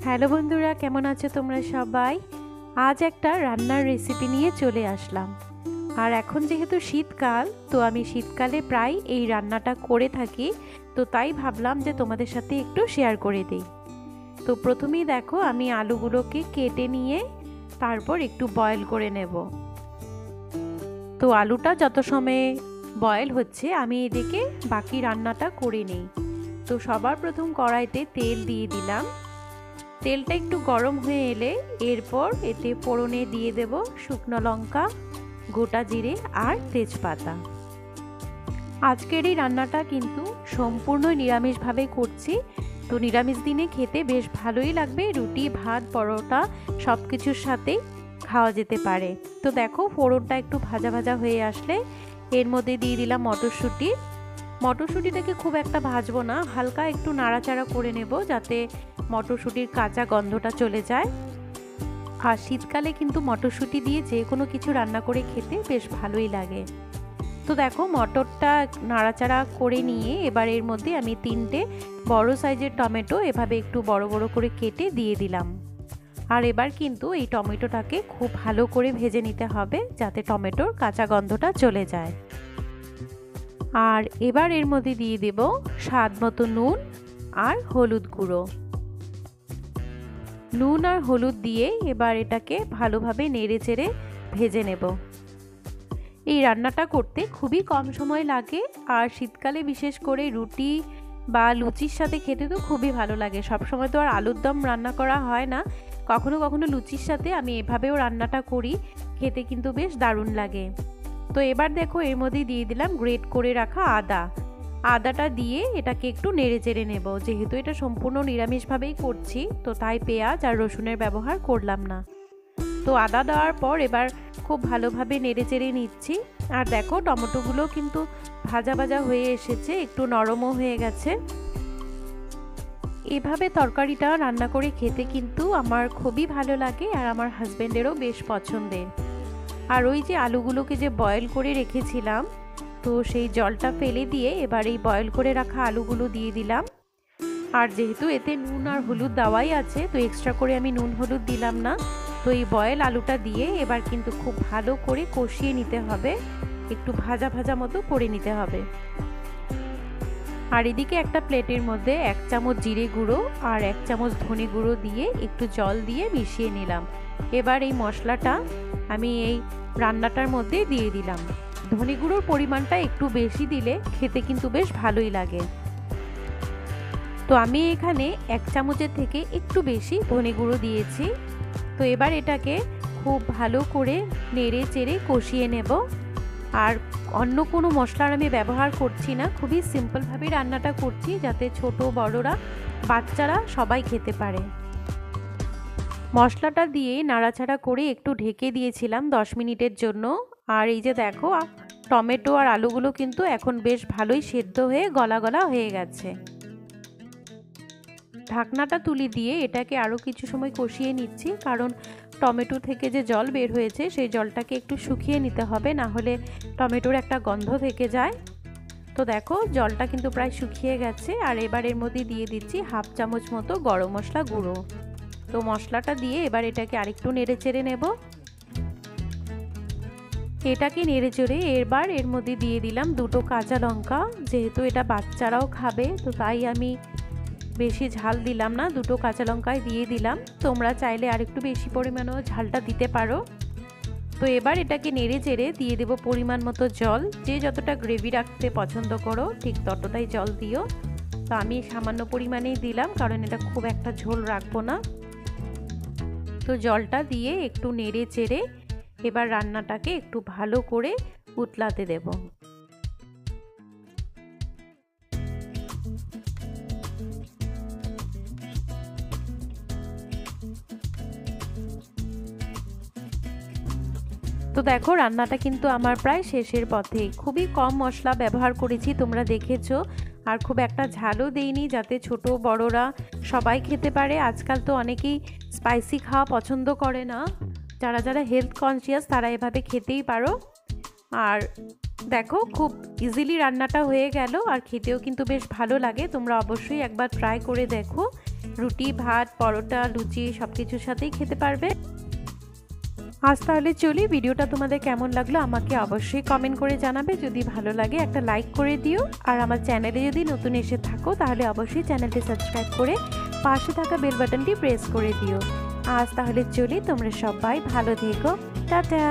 Hello বন্ধুরা, কেমন আছো তোমরা সবাই? আজ একটা রান্নার রেসিপি নিয়ে চলে আসলাম। আর এখন যেহেতু শীতকাল, তো আমি শীতকালে প্রায় এই রান্নাটা করে থাকি, তো তাই ভাবলাম যে তোমাদের সাথে একটু শেয়ার করে দিই। তো প্রথমেই দেখো, আমি আলুগুলোকে কেটে নিয়ে তারপর একটু বয়েল করে নেব। তো আলুটা যত সময় বয়েল হচ্ছে, আমি এদিকে বাকি রান্নাটা করে নিই। তো সবার প্রথম কড়াইতে তেল দিয়ে দিলাম। তেলটা একটু গরম হয়ে এলে এরপর এতে ফোড়নে দিয়ে দেব শুকনো লঙ্কা, গোটা জিরে আর তেজপাতা। আজকের এই রান্নাটা কিন্তু সম্পূর্ণ নিরামিষভাবে করছি। তো নিরামিষ দিনে খেতে বেশ ভালোই লাগবে, রুটি ভাত পরোটা সব কিছুর সাথেই খাওয়া যেতে পারে। তো দেখো, ফোড়নটা একটু ভাজা ভাজা হয়ে আসলে এর মধ্যে দিয়ে দিলাম মটরশুঁটি। মটরশুঁটিটাকে খুব একটা ভাজবো না, হালকা একটু নাড়াচাড়া করে নেব যাতে মটরশুঁটির কাঁচা গন্ধটা চলে যায়। আর শীতকালে কিন্তু মটরশুঁটি দিয়ে যে কোনো কিছু রান্না করে খেতে বেশ ভালোই লাগে। তো দেখো, মটরটা নাড়াচাড়া করে নিয়ে এবার এর মধ্যে আমি 3টে বড় সাইজের টমেটো এভাবে একটু বড় বড় করে কেটে দিয়ে দিলাম। আর এবার কিন্তু এই টমেটোটাকে খুব ভালো করে ভেজে নিতে হবে যাতে টমেটোর কাঁচা গন্ধটা চলে যায়। আর এবার এর মধ্যে দিয়ে দেব স্বাদ মতো নুন আর হলুদ গুঁড়ো। নুন আর হলুদ দিয়ে এবার এটাকে ভালোভাবে নেড়েচেড়ে ভেজে নেব। এই রান্নাটা করতে খুবই কম সময় লাগে, আর শীতকালে বিশেষ করে রুটি বা লুচির সাথে খেতে তো খুবই ভালো লাগে। সবসময় তো আর আলুর দম রান্না করা হয় না, কখনো কখনো লুচির সাথে আমি এভাবেও রান্নাটা করি, খেতে কিন্তু বেশ দারুণ লাগে। তো এবার দেখো, এর মধ্যে দিয়ে দিলাম গ্রেট করে রাখা আদাটা দিয়ে এটাকে একটু নেড়ে চেড়ে নেব। যেহেতু এটা সম্পূর্ণ নিরামিষভাবেই করছি, তো তাই পেঁয়াজ আর রসুনের ব্যবহার করলাম না। তো আদা দেওয়ার পর এবার খুব ভালোভাবে নেড়ে চেড়ে নিচ্ছি। আর দেখো, টমেটোগুলো কিন্তু ভাজা ভাজা হয়ে এসেছে, একটু নরমও হয়ে গেছে। এভাবে তরকারিটা রান্না করে খেতে কিন্তু আমার খুবই ভালো লাগে, আর আমার হাজবেন্ডেরও বেশ পছন্দের। আর ওই যে আলুগুলোকে যে বয়েল করে রেখেছিলাম, তো সেই জলটা ফেলে দিয়ে এবার এই বয়েল করে রাখা আলুগুলো দিয়ে দিলাম। আর যেহেতু এতে নুন আর হলুদ দেওয়াই আছে, তো এক্সট্রা করে আমি নুন হলুদ দিলাম না। তো এই বয়েল আলুটা দিয়ে এবার কিন্তু খুব ভালো করে কষিয়ে নিতে হবে, একটু ভাজা ভাজা মতো করে নিতে হবে। আর এদিকে একটা প্লেটের মধ্যে 1 চামচ জিরে গুঁড়ো আর 1 চামচ ধনে গুঁড়ো দিয়ে একটু জল দিয়ে মিশিয়ে নিলাম। এবার এই মশলাটা আমি এই রান্নাটার মধ্যে দিয়ে দিলাম। ধনে গুঁড়োর পরিমাণটা একটু বেশি দিলে খেতে কিন্তু বেশ ভালোই লাগে। তো আমি এখানে 1 চামচের থেকে একটু বেশি ধনে গুঁড়ো দিয়েছি। তো এবার এটাকে খুব ভালো করে নেড়ে চেড়ে কষিয়ে নেব। আর অন্য কোনো মশলার আমি ব্যবহার করছি না, খুবই সিম্পলভাবে রান্নাটা করছি যাতে ছোট বড়রা বাচ্চারা সবাই খেতে পারে। মশলাটা দিয়ে নাড়াচাড়া করে একটু ঢেকে দিয়েছিলাম 10 মিনিটের জন্য। আর এই যে দেখো, টমেটো আর আলুগুলো কিন্তু এখন বেশ ভালোই সেদ্ধ হয়ে গলা গলা হয়ে গেছে। ঢাকনাটা তুলে দিয়ে এটাকে আরও কিছু সময় কষিয়ে নিচ্ছি, কারণ টমেটো থেকে যে জল বের হয়েছে সেই জলটাকে একটু শুকিয়ে নিতে হবে, না হলে টমেটোর একটা গন্ধ থেকে যায়। তো দেখো, জলটা কিন্তু প্রায় শুকিয়ে গেছে। আর এবার এর মধ্যে দিয়ে দিচ্ছি 1/2 চামচ মতো গরম মশলা গুঁড়ো। তো মশলাটা দিয়ে এবার এটাকে আরেকটু নেড়ে চেড়ে নেব। এটাকে নেড়ে চেড়ে এবার এর মধ্যে দিয়ে দিলাম 2টো কাঁচা লঙ্কা। যেহেতু এটা বাচ্চারাও খাবে, তো তাই আমি বেশি ঝাল দিলাম না, 2টো কাঁচা লঙ্কায় দিয়ে দিলাম। তোমরা চাইলে আরেকটু বেশি পরিমাণেও ঝালটা দিতে পারো। তো এবার এটাকে নেড়ে চেড়ে দিয়ে দেব পরিমাণ মতো জল। যে যতটা গ্রেভি রাখতে পছন্দ করো ঠিক ততটাই জল দিও। তো আমি সামান্য পরিমাণেই দিলাম, কারণ এটা খুব একটা ঝোল রাখবো না। তো জলটা দিয়ে একটু নেড়ে চেড়ে এবার রান্নাটাকে একটু ভালো করে উতলাতে দেব। তো দেখো, রান্নাটা কিন্তু আমার প্রায় শেষের পথে। খুবই কম মশলা ব্যবহার করেছি, তোমরা দেখেছো। আর খুব একটা ঝালও দেইনি, যাতে ছোট বড়রা সবাই খেতে পারে। আজকাল তো অনেকেই স্পাইসি খাওয়া পছন্দ করে না, যারা যারা হেলথ কনসিয়াস তারা এভাবে খেতেই পারো। আর দেখো, খুব ইজিলি রান্নাটা হয়ে গেল, আর খেতেও কিন্তু বেশ ভালো লাগে। তোমরা অবশ্যই একবার ট্রাই করে দেখো। রুটি, ভাত, পরোটা, লুচি সব কিছুর সাথেই খেতে পারবে। আজ তাহলে চলি, ভিডিওটা তোমাদের কেমন লাগলো আমাকে অবশ্যই কমেন্ট করে জানাবে। যদি ভালো লাগে একটা লাইক করে দিও, আর আমার চ্যানেলে যদি নতুন এসে থাকো তাহলে অবশ্যই চ্যানেলটি সাবস্ক্রাইব করে পাশে থাকা বেল বাটনটি প্রেস করে দিও। আজ তাহলে চলি, তোমরা সবাই ভালো থেকো, টাটা।